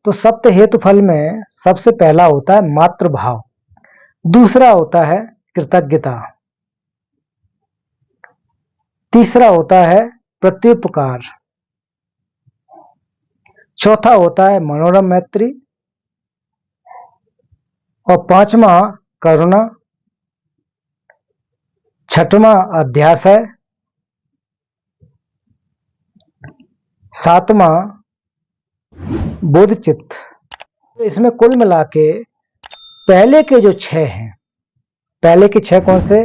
तो सप्त हेतु फल में सबसे पहला होता है मातृभाव, दूसरा होता है कृतज्ञता, तीसरा होता है प्रत्युपकार, चौथा होता है मनोरम मैत्री और पांचवा करुणा, छठवां अध्यास है, सातवां बोध चित्त। तो इसमें कुल मिला के पहले के जो 6 हैं, पहले के 6 कौन से,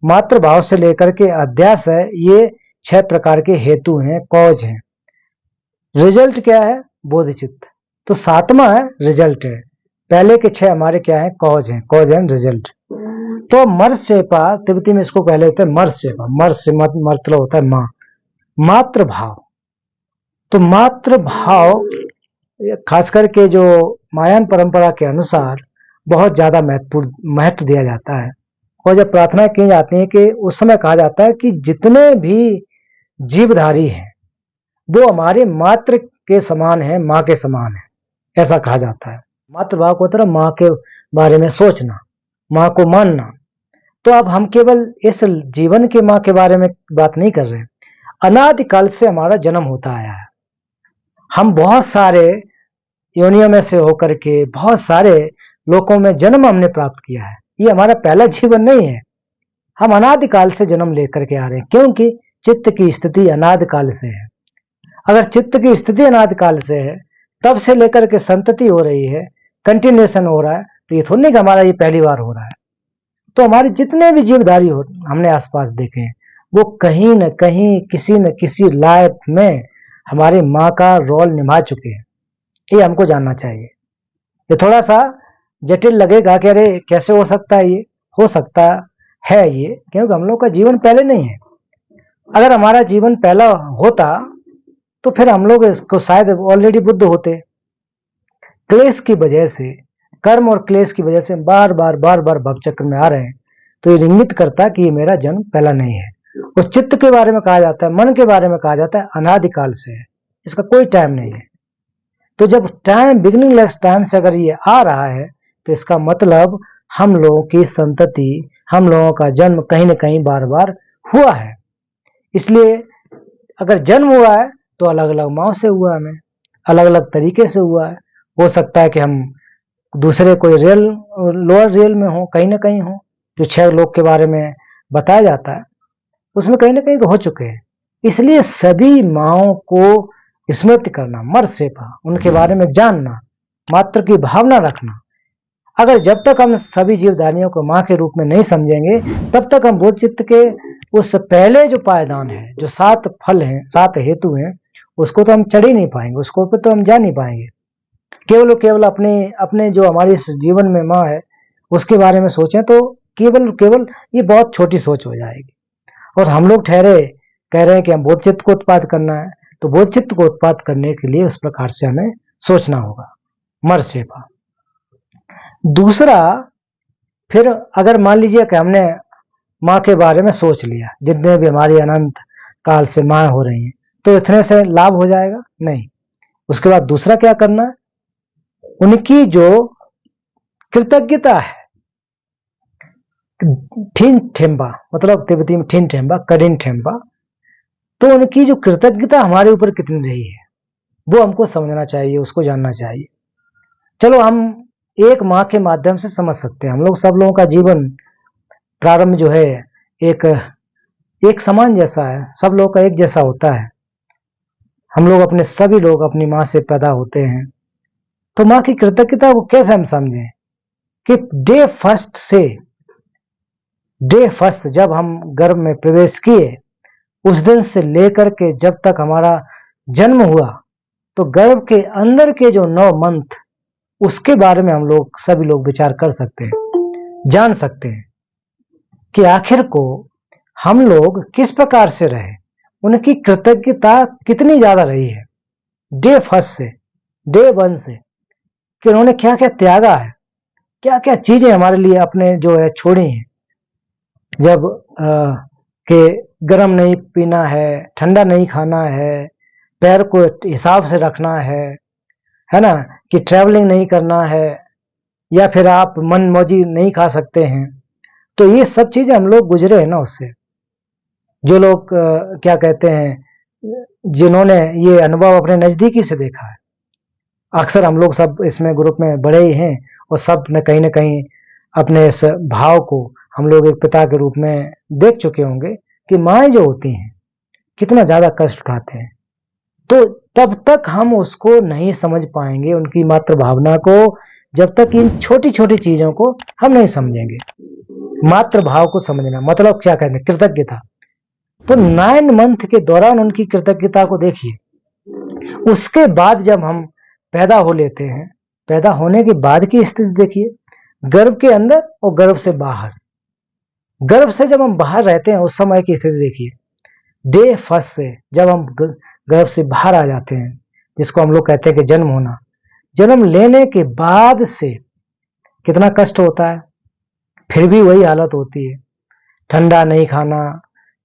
मातृभाव से लेकर के अध्यास है, ये 6 प्रकार के हेतु हैं, कॉज हैं। रिजल्ट क्या है, बोध चित्त। तो सातवां है रिजल्ट है, पहले के 6 हमारे क्या है, कॉज हैं, कॉज एंड रिजल्ट। तो मर्सेपा तिब्बती में इसको पहले होता है मर्सेपा, मर्स मतलब होता है माँ, मातृभाव। तो मातृभाव खास करके जो मायान परंपरा के अनुसार बहुत ज्यादा महत्व दिया जाता है। और जब प्रार्थना की जाती है कि उस समय कहा जाता है कि जितने भी जीवधारी हैं वो हमारे मातृ के समान है, माँ के समान है, ऐसा कहा जाता है। मातृभाव को तरह माँ के बारे में सोचना, माँ को मानना। तो अब हम केवल इस जीवन के माँ के बारे में बात नहीं कर रहे, अनादिकाल से हमारा जन्म होता आया है। हम बहुत सारे योनियों में से होकर के बहुत सारे लोकों में जन्म हमने प्राप्त किया है, ये हमारा पहला जीवन नहीं है। हम अनादिकाल से जन्म लेकर के आ रहे हैं, क्योंकि चित्त की स्थिति अनादिकाल से है। अगर चित्त की स्थिति अनादिकाल से है, तब से लेकर के संतति हो रही है, कंटिन्यूएशन हो रहा है, तो ये थोड़ी नहीं कि हमारा ये पहली बार हो रहा है। तो हमारे जितने भी जीवधारी हो हमने आसपास देखे हैं, वो कहीं न कहीं किसी न किसी लाइफ में हमारी माँ का रोल निभा चुके हैं। ये हमको जानना चाहिए। ये थोड़ा सा जटिल लगेगा कि अरे कैसे हो सकता है, ये हो सकता है ये, क्योंकि हम लोग का जीवन पहले नहीं है। अगर हमारा जीवन पहला होता तो फिर हम लोग इसको शायद ऑलरेडी बुद्ध होते। क्लेश की वजह से, कर्म और क्लेश की वजह से बार बार भव चक्र में आ रहे हैं। तो ये इंगित करता कि ये मेरा जन्म पहला नहीं है। और चित्त के बारे में कहा जाता है, मन के बारे में कहा जाता है अनादिकाल से है, इसका कोई टाइम नहीं है। तो जब टाइम बिगिनिंग लेस टाइम से अगर ये आ रहा है, तो इसका मतलब हम लोगों की संतति, हम लोगों का जन्म कहीं न कहीं बार बार हुआ है। इसलिए अगर जन्म हुआ है तो अलग अलग माँ से हुआ, हमें अलग अलग तरीके से हुआ है। हो सकता है कि हम दूसरे कोई रियल लोअर रियल में हो, कहीं ना कहीं हो, जो 6 लोग के बारे में बताया जाता है उसमें कहीं ना कहीं तो हो चुके हैं। इसलिए सभी माँओं को स्मृति करना, मर्सेपा, उनके बारे में जानना, मातृ की भावना रखना। अगर जब तक हम सभी जीवधारियों को माँ के रूप में नहीं समझेंगे, तब तक हम बोध चित्त के उस पहले जो पायदान है, जो 7 फल हैं, 7 हेतु हैं, उसको तो हम चढ़ ही नहीं पाएंगे, उसको पे तो हम जा नहीं पाएंगे। केवल अपने जो हमारी इस जीवन में माँ है उसके बारे में सोचें तो केवल ये बहुत छोटी सोच हो जाएगी। और हम लोग कह रहे हैं कि हम बोध चित्त को उत्पाद करना है, तो बोध चित्त को उत्पाद करने के लिए उस प्रकार से हमें सोचना होगा, मर्सेपा। दूसरा, फिर अगर मान लीजिए कि हमने माँ के बारे में सोच लिया, जितने भी हमारी अनंत काल से माँ हो रही हैं, तो इतने से लाभ हो जाएगा नहीं। उसके बाद दूसरा क्या करना है, उनकी जो कृतज्ञता है, ठीन ठेम्बा मतलब तिब्बती में ठीन ठेम्बा, कठिन ठेम्बा, तो उनकी जो कृतज्ञता हमारे ऊपर कितनी रही है वो हमको समझना चाहिए, उसको जानना चाहिए। चलो हम एक माँ के माध्यम से समझ सकते हैं। हम लोग सब लोगों का जीवन प्रारंभ जो है एक समान जैसा है, सब लोगों का एक जैसा होता है। हम लोग सभी लोग अपनी माँ से पैदा होते हैं। तो माँ की कृतज्ञता को कैसे हम समझें कि डे फर्स्ट जब हम गर्भ में प्रवेश किए, उस दिन से लेकर के जब तक हमारा जन्म हुआ, तो गर्भ के अंदर के जो 9 मंथ, उसके बारे में हम लोग सभी लोग विचार कर सकते हैं, जान सकते हैं कि आखिर को हम लोग किस प्रकार से रहे, उनकी कृतज्ञता कितनी ज्यादा रही है डे फर्स्ट से, डे 1 से, कि उन्होंने क्या क्या त्यागा है, क्या क्या चीजें हमारे लिए अपने जो है छोड़ी हैं। जब कि गर्म नहीं पीना है, ठंडा नहीं खाना है, पैर को हिसाब से रखना है ना, कि ट्रैवलिंग नहीं करना है, या फिर आप मन मौजी नहीं खा सकते हैं। तो ये सब चीजें हम लोग गुजरे हैं ना उससे। जो लोग क्या कहते हैं, जिन्होंने ये अनुभव अपने नजदीकी से देखा है, अक्सर हम लोग सब इसमें ग्रुप में बड़े ही हैं, और सब न कहीं अपने इस भाव को हम लोग एक पिता के रूप में देख चुके होंगे कि माएँ जो होती हैं कितना ज्यादा कष्ट उठाते हैं। तो तब तक हम उसको नहीं समझ पाएंगे, उनकी मातृ भावना को, जब तक इन छोटी छोटी चीजों को हम नहीं समझेंगे। मातृ भाव को समझना मतलब क्या कहते हैं, कृतज्ञता। तो 9 मंथ के दौरान उनकी कृतज्ञता को देखिए। उसके बाद जब हम पैदा हो लेते हैं, पैदा होने के बाद की स्थिति देखिए, गर्भ के अंदर और गर्भ से बाहर। गर्भ से जब हम बाहर रहते हैं उस समय की स्थिति देखिए। डे फर्स्ट से जब हम गर्भ से बाहर आ जाते हैं, जिसको हम लोग कहते हैं कि जन्म होना, जन्म लेने के बाद से कितना कष्ट होता है, फिर भी वही हालत होती है। ठंडा नहीं खाना,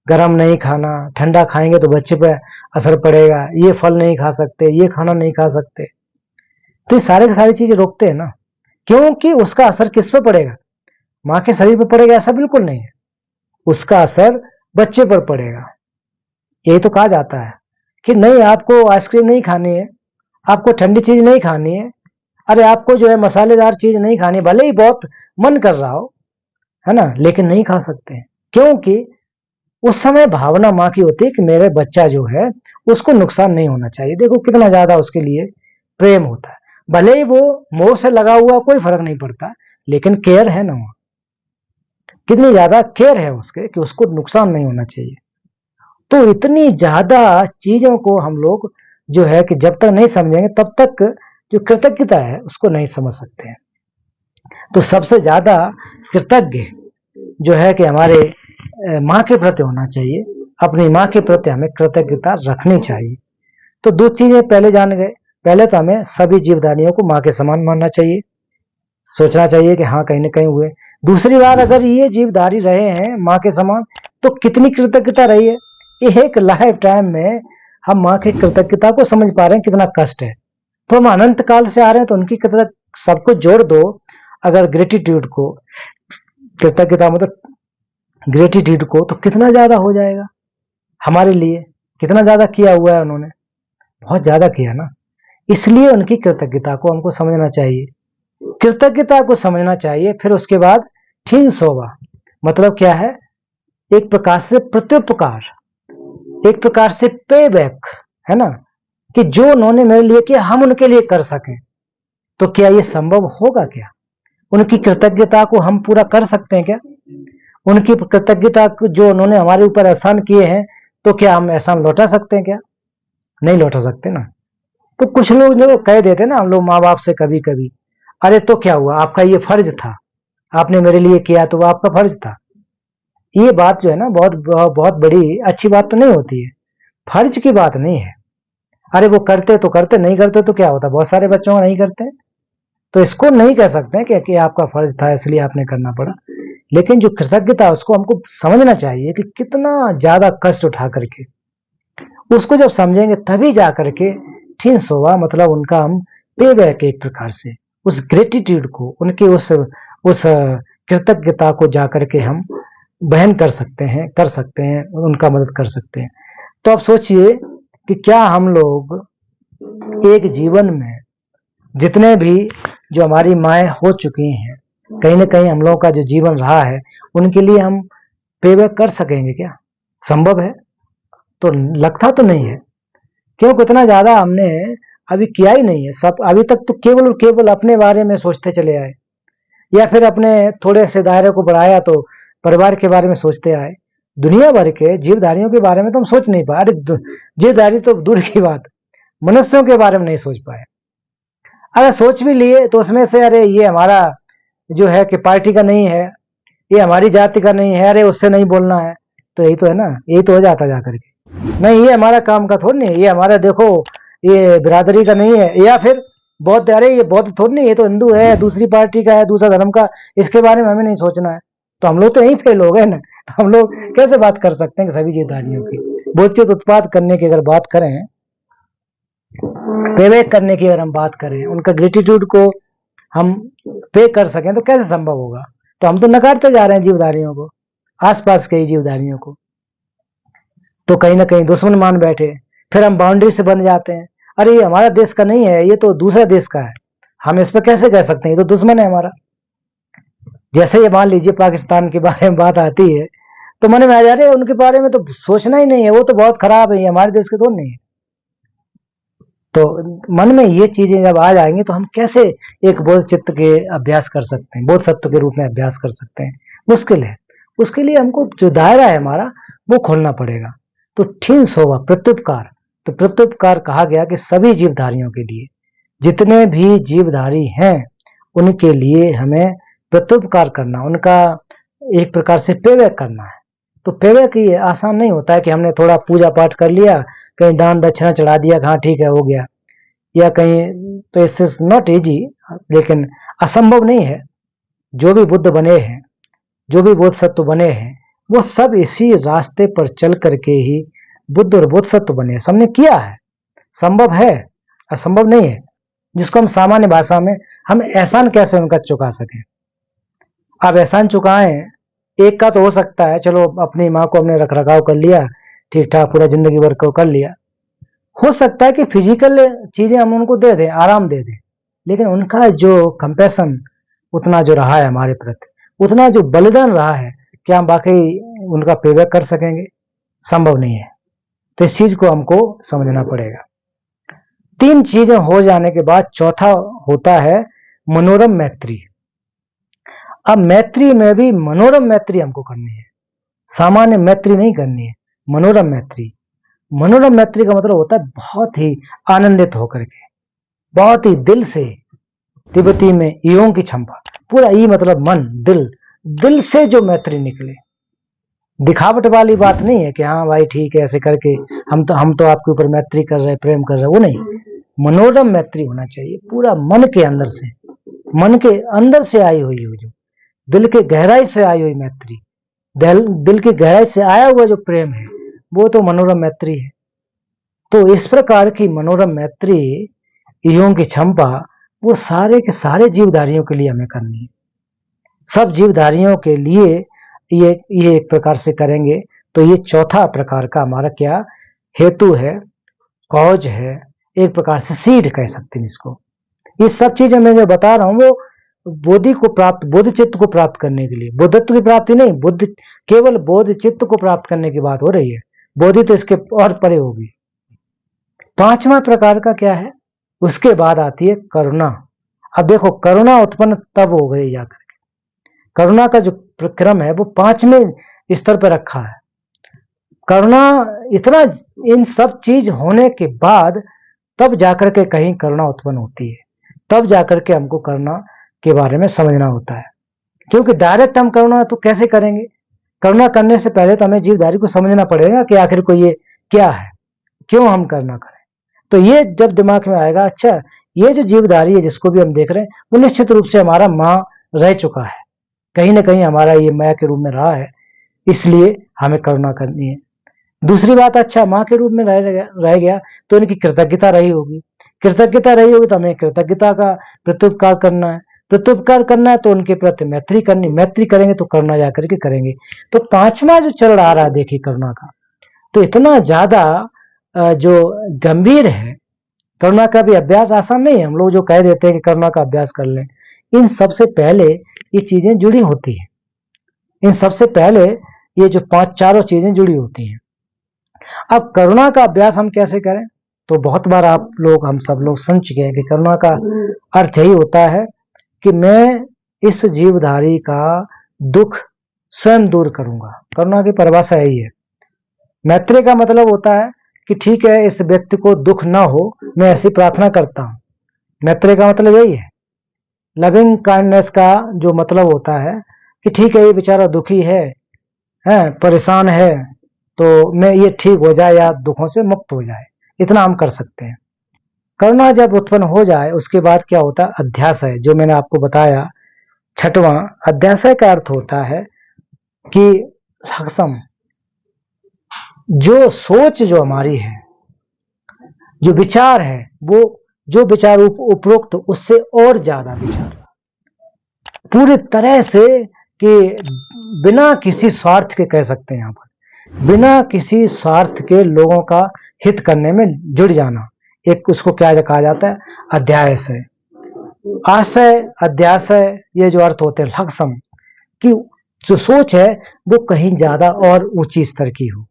गर्म नहीं खाना, ठंडा खाएंगे तो बच्चे पे असर पड़ेगा, ये फल नहीं खा सकते, ये खाना नहीं खा सकते। तो ये सारे की सारी चीजें रोकते हैं ना, क्योंकि उसका असर किस पे पड़ेगा, माँ के शरीर पर पड़ेगा ऐसा बिल्कुल नहीं है, उसका असर बच्चे पर पड़ेगा। यही तो कहा जाता है कि नहीं आपको आइसक्रीम नहीं खानी है, आपको ठंडी चीज नहीं खानी है, अरे आपको जो है मसालेदार चीज नहीं खानी, भले ही बहुत मन कर रहा हो, है ना, लेकिन नहीं खा सकते हैं। क्योंकि उस समय भावना माँ की होती है कि मेरे बच्चा जो है उसको नुकसान नहीं होना चाहिए। देखो कितना ज्यादा उसके लिए प्रेम होता है, भले ही वो मोह से लगा हुआ कोई फर्क नहीं पड़ता, लेकिन केयर है ना, वहां कितनी ज्यादा केयर है उसके कि उसको नुकसान नहीं होना चाहिए। तो इतनी ज्यादा चीजों को हम लोग जो है कि जब तक नहीं समझेंगे तब तक जो कृतज्ञता है उसको नहीं समझ सकते हैं। तो सबसे ज्यादा कृतज्ञ जो है कि हमारे माँ के प्रति होना चाहिए, अपनी माँ के प्रति हमें कृतज्ञता रखनी चाहिए। तो दो चीजें पहले जान गए, पहले तो हमें सभी जीवधारियों को माँ के समान मानना चाहिए, सोचना चाहिए कि हाँ कहीं न कहीं हुए। दूसरी बात, अगर ये जीवधारी रहे हैं माँ के समान तो कितनी कृतज्ञता रही है। ये एक लाइफ टाइम में हम माँ की कृतज्ञता को समझ पा रहे हैं कितना कष्ट है। तो हम अनंत काल से आ रहे हैं तो उनकी कृतज्ञता सबको जोड़ दो, अगर ग्रेटिट्यूड को, कृतज्ञता मतलब ग्रेटिट्यूड को, तो कितना ज्यादा हो जाएगा हमारे लिए। कितना ज्यादा किया हुआ है उन्होंने, बहुत ज्यादा किया ना, इसलिए उनकी कृतज्ञता को हमको समझना चाहिए, कृतज्ञता को समझना चाहिए। फिर उसके बाद ठीन सोवा मतलब क्या है, एक प्रकार से प्रत्युपकार, एक प्रकार से पे बैक, है ना, कि जो उन्होंने मेरे लिए किया हम उनके लिए कर सकें। तो क्या ये संभव होगा क्या, उनकी कृतज्ञता को हम पूरा कर सकते हैं क्या, उनकी कृतज्ञता जो उन्होंने हमारे ऊपर एहसान किए हैं, तो क्या हम एहसान लौटा सकते हैं क्या, नहीं लौटा सकते ना। तो कुछ लोग जो कह देते ना हम लोग माँ बाप से कभी कभी, अरे तो क्या हुआ, आपका ये फर्ज था, आपने मेरे लिए किया तो वो आपका फर्ज था। ये बात जो है ना बहुत बहुत बड़ी अच्छी बात तो नहीं होती है, फर्ज की बात नहीं है। अरे वो करते तो करते, नहीं करते तो क्या होता, बहुत सारे बच्चों का नहीं करते, तो इसको नहीं कह सकते कि आपका फर्ज था इसलिए आपने करना पड़ा। लेकिन जो कृतज्ञता उसको हमको समझना चाहिए कि कितना ज्यादा कष्ट उठा करके, उसको जब समझेंगे तभी जा करके ठीक सोवा मतलब उनका हम पे बैक एक प्रकार से उस ग्रेटिट्यूड को, उनके उस कृतज्ञता को जा करके हम बहन कर सकते हैं, उनका मदद कर सकते हैं। तो अब सोचिए कि क्या हम लोग एक जीवन में जितने भी जो हमारी माएँ हो चुकी हैं, कहीं ना कहीं हम लोगों का जो जीवन रहा है उनके लिए हम पे बैक कर सकेंगे क्या, संभव है, तो लगता तो नहीं है। क्योंकि इतना ज्यादा हमने अभी किया ही नहीं है। सब अभी तक तो केवल और केवल अपने बारे में सोचते चले आए, या फिर अपने थोड़े से दायरे को बढ़ाया तो परिवार के बारे में सोचते आए, दुनिया भर के जीवधारियों के बारे में तो हम सोच नहीं पाए। अरे जीवधारी तो दूर की बात, मनुष्यों के बारे में नहीं सोच पाए। अगर सोच भी लिए तो उसमें से अरे ये हमारा जो है कि पार्टी का नहीं है, ये हमारी जाति का नहीं है, अरे उससे नहीं बोलना है, तो यही तो है ना, यही तो हो जाता जाकर के। नहीं ये हमारा काम का थोड़ी नहीं है, ये हमारा देखो ये बिरादरी का नहीं है, या फिर बौद्ध, अरे ये बौद्ध थोड़ी नहीं, ये तो हिंदू है, दूसरी पार्टी का है, दूसरा धर्म का, इसके बारे में हमें नहीं सोचना है। तो हम लोग तो यही फेल हो गए ना। तो हम लोग कैसे बात कर सकते हैं कि सभी जीवधारियों की बोधित उत्पाद करने की अगर बात करें पेबैक करने की अगर हम बात करें, उनका ग्रेटिट्यूड को हम पे कर सकें तो कैसे संभव होगा? तो हम तो नकारते जा रहे हैं जीवधारियों को, आसपास के जीवधारियों को, तो कहीं ना कहीं दुश्मन मान बैठे। फिर हम बाउंड्री से बन जाते हैं, अरे ये हमारा देश का नहीं है, ये तो दूसरा देश का है, हम इस पर कैसे कह सकते हैं, ये तो दुश्मन है हमारा। जैसे ये मान लीजिए पाकिस्तान के बारे में बात आती है तो मन में आ जा रहे हैं उनके बारे में तो सोचना ही नहीं है, वो तो बहुत खराब है, ये हमारे देश के तो नहीं है। तो मन में ये चीजें जब आ जाएंगी तो हम कैसे एक बोध चित्त के अभ्यास कर सकते हैं, बोध सत्व के रूप में अभ्यास कर सकते हैं? मुश्किल है। उसके लिए हमको जो दायरा है हमारा वो खोलना पड़ेगा। तो ठीन्स होगा प्रत्युपकार। तो प्रत्युपकार कहा गया कि सभी जीवधारियों के लिए, जितने भी जीवधारी हैं उनके लिए हमें प्रत्युपकार करना, उनका एक प्रकार से पेबैक करना है। तो पेबैक ये आसान नहीं होता है कि हमने थोड़ा पूजा पाठ कर लिया, कहीं दान दक्षिणा चढ़ा दिया, हाँ ठीक है हो गया, या कहीं, तो इट्स इज नॉट इजी, लेकिन असंभव नहीं है। जो भी बुद्ध बने हैं, जो भी बोधसत्व बने हैं, वो सब इसी रास्ते पर चल करके ही बुद्ध और बोधसत्व बने। सबने किया है, संभव है, असंभव नहीं है, जिसको हम सामान्य भाषा में हम एहसान कैसे उनका चुका सकें। आप एहसान चुकाएं, एक का तो हो सकता है, चलो अपनी माँ को हमने रख रखाव कर लिया, ठीक ठाक पूरा जिंदगी भर को कर लिया, हो सकता है कि फिजिकल चीजें हम उनको दे दें, आराम दे दें, लेकिन उनका जो कंपैशन उतना जो रहा है हमारे प्रति, उतना जो बलिदान रहा है, क्या हम वाकई उनका पेबैक कर सकेंगे? संभव नहीं है। तो इस चीज को हमको समझना पड़ेगा। तीन चीजें हो जाने के बाद चौथा होता है मनोरम मैत्री। अब मैत्री में भी मनोरम मैत्री हमको करनी है, सामान्य मैत्री नहीं करनी है, मनोरम मैत्री। मनोरम मैत्री का मतलब होता है बहुत ही आनंदित होकर के, बहुत ही दिल से, तिब्बती में ईयों की क्षमता, पूरा ई मतलब मन, दिल, दिल से जो मैत्री निकले, दिखावट वाली बात नहीं है कि हाँ भाई ठीक है ऐसे करके हम तो आपके ऊपर मैत्री कर रहे, प्रेम कर रहे, वो नहीं। मनोरम मैत्री होना चाहिए, पूरा मन के अंदर से, मन के अंदर से आई हुई हो, जो दिल के गहराई से आई हुई मैत्री, दिल की गहराई से आया हुआ जो प्रेम है, वो तो मनोरम मैत्री है। तो इस प्रकार की मनोरम मैत्री, ईयों की क्षमता, वो सारे के सारे जीवधारियों के लिए हमें करनी है। सब जीवधारियों के लिए ये एक प्रकार से करेंगे तो ये चौथा प्रकार का हमारा क्या हेतु है, कॉज है, एक प्रकार से सीड कह सकते हैं इसको। ये सब चीजें मैं जो बता रहा हूं वो बोधि को प्राप्त, बोध चित्त को प्राप्त करने के लिए, बुद्धत्व की प्राप्ति नहीं, बुद्ध केवल बोध चित्त को प्राप्त करने की बात हो रही है, बोधि तो इसके और परे होगी। पांचवा प्रकार का क्या है? उसके बाद आती है करुणा। अब देखो करुणा उत्पन्न तब हो गई जाकर, करुणा का जो क्रम है वो पांचवें स्तर पर रखा है। करुणा इतना, इन सब चीज होने के बाद तब जाकर के कहीं करुणा उत्पन्न होती है, तब जाकर के हमको करुणा के बारे में समझना होता है। क्योंकि डायरेक्ट हम करुणा तो कैसे करेंगे? करुणा करने से पहले तो हमें जीवधारी को समझना पड़ेगा कि आखिर को ये क्या है, क्यों हम करुणा करें। तो ये जब दिमाग में आएगा, अच्छा ये जो जीवधारी है जिसको भी हम देख रहे हैं वो निश्चित रूप से हमारा माँ रह चुका है, कहीं ना कहीं हमारा ये माया के रूप में रहा है, इसलिए हमें करुणा करनी है। दूसरी बात, अच्छा माँ के रूप में रह गया तो इनकी कृतज्ञता रही होगी, कृतज्ञता रही होगी तो हमें कृतज्ञता का प्रत्युपकार करना है, प्रत्युपकार करना है तो उनके प्रति मैत्री करनी, मैत्री करेंगे तो करुणा जाकर के करेंगे। तो पांचवा जो चरण आ रहा है देखिए करुणा का, तो इतना ज्यादा जो गंभीर है। करुणा का भी अभ्यास आसान नहीं है, हम लोग जो कह देते हैं कि करुणा का अभ्यास कर लें, इन सबसे पहले ये चीजें जुड़ी होती हैं, इन सबसे पहले ये जो चारों चीजें जुड़ी होती हैं। अब करुणा का अभ्यास हम कैसे करें? तो बहुत बार आप लोग, हम सब लोग सुन चुके हैं कि करुणा का अर्थ यही होता है कि मैं इस जीवधारी का दुख स्वयं दूर करूंगा। करुणा की परिभाषा यही है। मैत्री का मतलब होता है कि ठीक है इस व्यक्ति को दुख ना हो, मैं ऐसी प्रार्थना करता हूं। मैत्री का मतलब यही है। लविंग काइंडनेस का जो मतलब होता है कि ठीक है ये बेचारा दुखी है, परेशान है, तो मैं ये ठीक हो जाए या दुखों से मुक्त हो जाए, इतना हम कर सकते हैं। करुणा जब उत्पन्न हो जाए उसके बाद क्या होता है? अध्यासय, जो मैंने आपको बताया छठवां। अध्यासय का अर्थ होता है कि लक्षम, जो सोच जो हमारी है, जो विचार है वो जो विचार उपरोक्त उससे और ज्यादा विचार पूरी तरह से कि बिना किसी स्वार्थ के कह सकते हैं, यहाँ पर बिना किसी स्वार्थ के लोगों का हित करने में जुड़ जाना, एक उसको क्या कहा जाता है, अध्यायशय। आशय अध्याशय ये जो अर्थ होते हैं लक्षण कि जो सोच है वो कहीं ज्यादा और ऊंची स्तर की हो,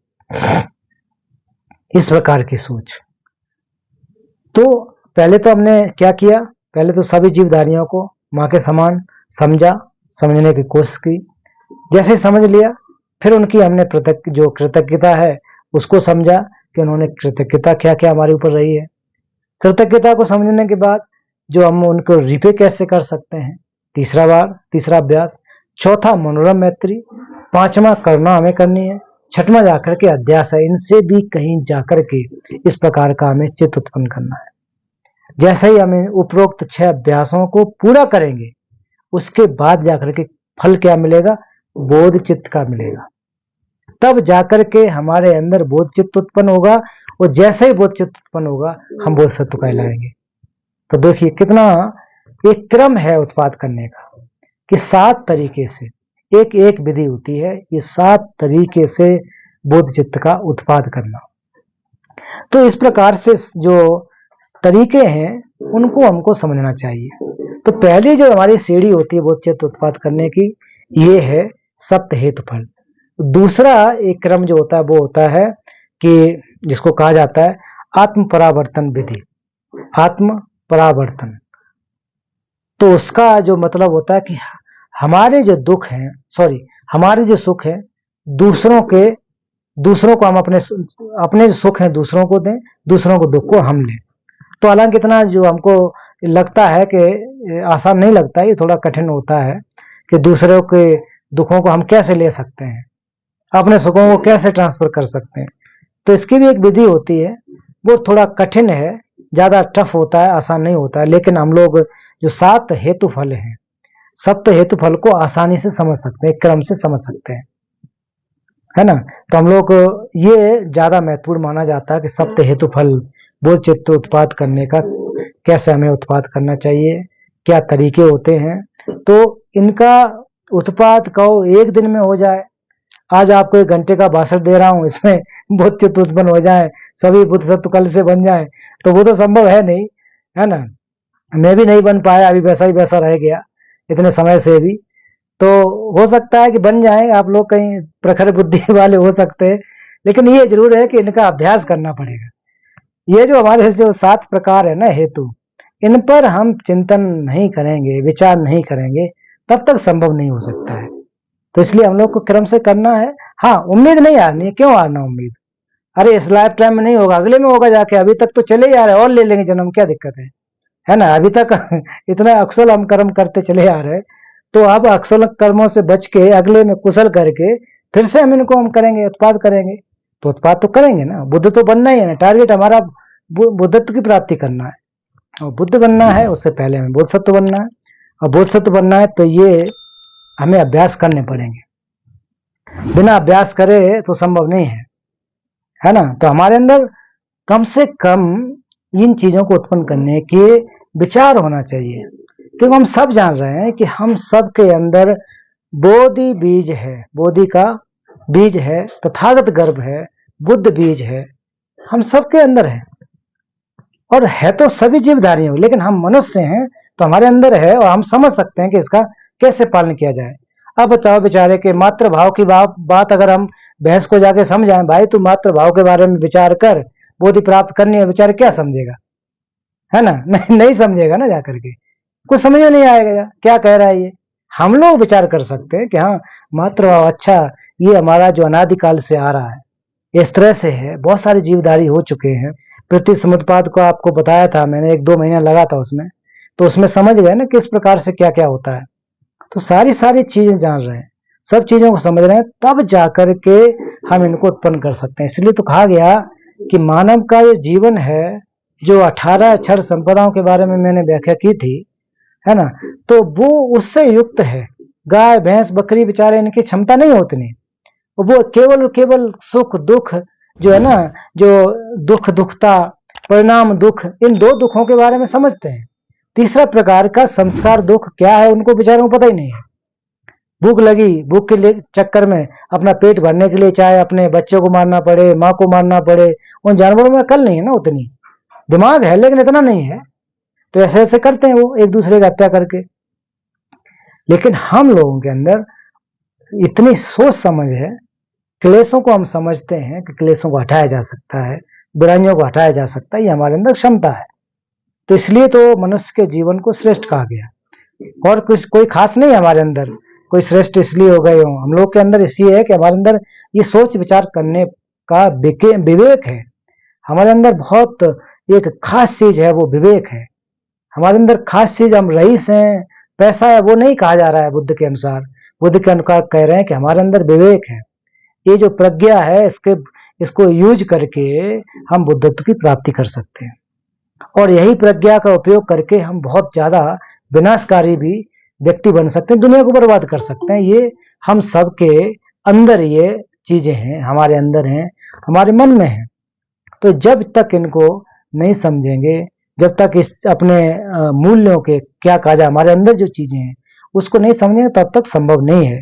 इस प्रकार की सोच। तो पहले तो हमने क्या किया, पहले तो सभी जीवधारियों को मां के समान समझा, समझने की कोशिश की। जैसे समझ लिया फिर उनकी हमने जो कृतज्ञता है उसको समझा कि उन्होंने कृतज्ञता क्या क्या हमारे ऊपर रही है। कृतज्ञता को समझने के बाद जो हम उनको रिपे कैसे कर सकते हैं, तीसरा अभ्यास। चौथा मनोरम मैत्री। पांचवा करुणा हमें करनी है। छठवां जाकर के अध्यास है, इनसे भी कहीं जाकर के इस प्रकार का हमें चित्त उत्पन्न करना है। जैसे ही हमें उपरोक्त 6 अभ्यासों को पूरा करेंगे उसके बाद जाकर के फल क्या मिलेगा, बोध चित्त का मिलेगा। तब जाकर के हमारे अंदर बोध चित्त उत्पन्न होगा और जैसे ही बोध चित्त उत्पन्न होगा हम बोध सत्व कहलाएंगे। तो देखिए कितना एक क्रम है उत्पाद करने का कि 7 तरीके से एक एक विधि होती है, ये 7 तरीके से बोध चित्त का उत्पाद करना। तो इस प्रकार से जो तरीके हैं उनको हमको समझना चाहिए। तो पहली जो हमारी सीढ़ी होती है बोध चित्त उत्पाद करने की, ये है सप्त हेतु फल। दूसरा एक क्रम जो होता है वो होता है कि जिसको कहा जाता है आत्म परावर्तन विधि। आत्म परावर्तन तो उसका जो मतलब होता है कि हमारे जो दुख हैं, हमारे जो सुख है दूसरों को हम अपने जो सुख है दूसरों को दें, दूसरों को दुख को हम लें। तो हालांकि इतना जो हमको लगता है कि आसान नहीं लगता, ये थोड़ा कठिन होता है कि दूसरों के दुखों को हम कैसे ले सकते हैं, अपने सुखों को कैसे ट्रांसफर कर सकते हैं। तो इसकी भी एक विधि होती है, वो थोड़ा कठिन है, ज्यादा टफ होता है, आसान नहीं होता है। लेकिन हम लोग जो 7 हेतु फल हैं, सप्त हेतु फल को आसानी से समझ सकते हैं, क्रम से समझ सकते हैं, है ना। तो हम लोग ये ज्यादा महत्वपूर्ण माना जाता है कि सप्त हेतु फल बोध चित्त उत्पाद करने का कैसे हमें उत्पाद करना चाहिए, क्या तरीके होते हैं। तो इनका उत्पाद कहो एक दिन में हो जाए, आज आपको 1 घंटे का भाषण दे रहा हूं, इसमें बोध चित्त उत्पन्न हो जाए, सभी बुद्ध सत्व कल से बन जाए, तो वो तो संभव है नहीं, है ना। मैं भी नहीं बन पाया, अभी वैसा ही वैसा रह गया इतने समय से भी। तो हो सकता है कि बन जाए, आप लोग कहीं प्रखर बुद्धि वाले हो सकते हैं, लेकिन ये जरूर है कि इनका अभ्यास करना पड़ेगा। ये जो हमारे जो 7 प्रकार है ना हेतु, इन पर हम चिंतन नहीं करेंगे, विचार नहीं करेंगे, तब तक संभव नहीं हो सकता है। तो इसलिए हम लोग को क्रम से करना है। हाँ, उम्मीद नहीं हारनी है, क्यों हारना उम्मीद, अरे इस लाइफ टाइम में नहीं होगा, अगले में होगा जाके, अभी तक तो चले आ रहे हैं और ले लेंगे जन्म, क्या दिक्कत है ना। अभी तक इतना अकुशल हम कर्म करते चले आ रहे हैं, तो अब अकुशल कर्मों से बच के अगले में कुशल करके फिर से हम इनको हम करेंगे, उत्पाद करेंगे। तो उत्पाद तो करेंगे ना, बुद्ध तो बनना ही है ना, टारगेट हमारा बुद्धत्व की प्राप्ति करना है, और बुद्ध बनना है उससे पहले हमें बोधसत्व बनना है, और बोधसत्व बनना है तो ये हमें अभ्यास करने पड़ेंगे, बिना अभ्यास करे तो संभव नहीं है ना। तो हमारे अंदर कम से कम इन चीजों को उत्पन्न करने के विचार होना चाहिए, क्योंकि हम सब जान रहे हैं कि हम सब के अंदर बोधि बीज है, बोधि का बीज है, तथागत गर्भ है, बुद्ध बीज है, हम सबके अंदर है। और है तो सभी जीवधारी हो, लेकिन हम मनुष्य हैं तो हमारे अंदर है, और हम समझ सकते हैं कि इसका कैसे पालन किया जाए। अब बताओ बेचारे के मातृ भाव की बात अगर हम भैंस को जाके समझाएं, भाई तू मातृ भाव के बारे में विचार कर, बोधि प्राप्त करनी है, बेचारे क्या समझेगा, है ना। नहीं समझेगा ना, जाकर के कुछ समझ में नहीं आएगा क्या कह रहा है ये। हम लोग विचार कर सकते हैं कि हाँ मातृभाव अच्छा, ये हमारा जो अनादिकाल से आ रहा है इस तरह से है, बहुत सारे जीवधारी हो चुके हैं। प्रति समुत्पाद को आपको बताया था मैंने, 1-2 महीना लगा था उसमें, तो उसमें समझ गए ना किस प्रकार से क्या क्या होता है। तो सारी चीजें जान रहे हैं, सब चीजों को समझ रहे हैं, तब जाकर के हम इनको उत्पन्न कर सकते हैं। इसलिए तो कहा गया कि मानव का ये जीवन है, जो 18 क्षण संपदाओं के बारे में मैंने व्याख्या की थी, है ना, तो वो उससे युक्त है। गाय भैंस बकरी बेचारे इनकी क्षमता नहीं होती, वो केवल सुख दुख जो है ना, जो दुखता परिणाम दुख, इन दो दुखों के बारे में समझते हैं। तीसरा प्रकार का संस्कार दुख क्या है उनको बेचारों को पता ही नहीं है। भूख लगी, भूख के चक्कर में अपना पेट भरने के लिए चाहे अपने बच्चों को मारना पड़े, माँ को मारना पड़े। उन जानवरों में अकल नहीं है ना, उतनी दिमाग है लेकिन इतना नहीं है, तो ऐसे ऐसे करते हैं वो एक दूसरे की हत्या करके। लेकिन हम लोगों के अंदर इतनी सोच समझ है, क्लेशों को हम समझते हैं कि क्लेशों को हटाया जा सकता है, बुराइयों को हटाया जा सकता है, ये हमारे अंदर क्षमता है। तो इसलिए तो मनुष्य के जीवन को श्रेष्ठ कहा गया। और कुछ कोई खास नहीं है हमारे अंदर, कोई श्रेष्ठ इसलिए हो गए हो। हम लोग के अंदर इसलिए है कि हमारे अंदर ये सोच विचार करने का विवेक है। हमारे अंदर बहुत एक खास चीज है, वो विवेक है। हमारे अंदर खास चीज, हम रईस हैं, पैसा है, वो नहीं कहा जा रहा है बुद्ध के अनुसार। बुद्ध के अनुसार कह रहे हैं कि हमारे अंदर विवेक है। ये जो प्रज्ञा है, इसको यूज करके हम बुद्धत्व की प्राप्ति कर सकते हैं। और यही प्रज्ञा का उपयोग करके हम बहुत ज्यादा विनाशकारी भी व्यक्ति बन सकते हैं, दुनिया को बर्बाद कर सकते हैं। ये हम सबके अंदर ये चीजें हैं, हमारे अंदर हैं, हमारे मन में हैं। तो जब तक इनको नहीं समझेंगे, जब तक इस अपने मूल्यों के क्या कहा जाए, हमारे अंदर जो चीजें हैं उसको नहीं समझेंगे, तब तक संभव नहीं है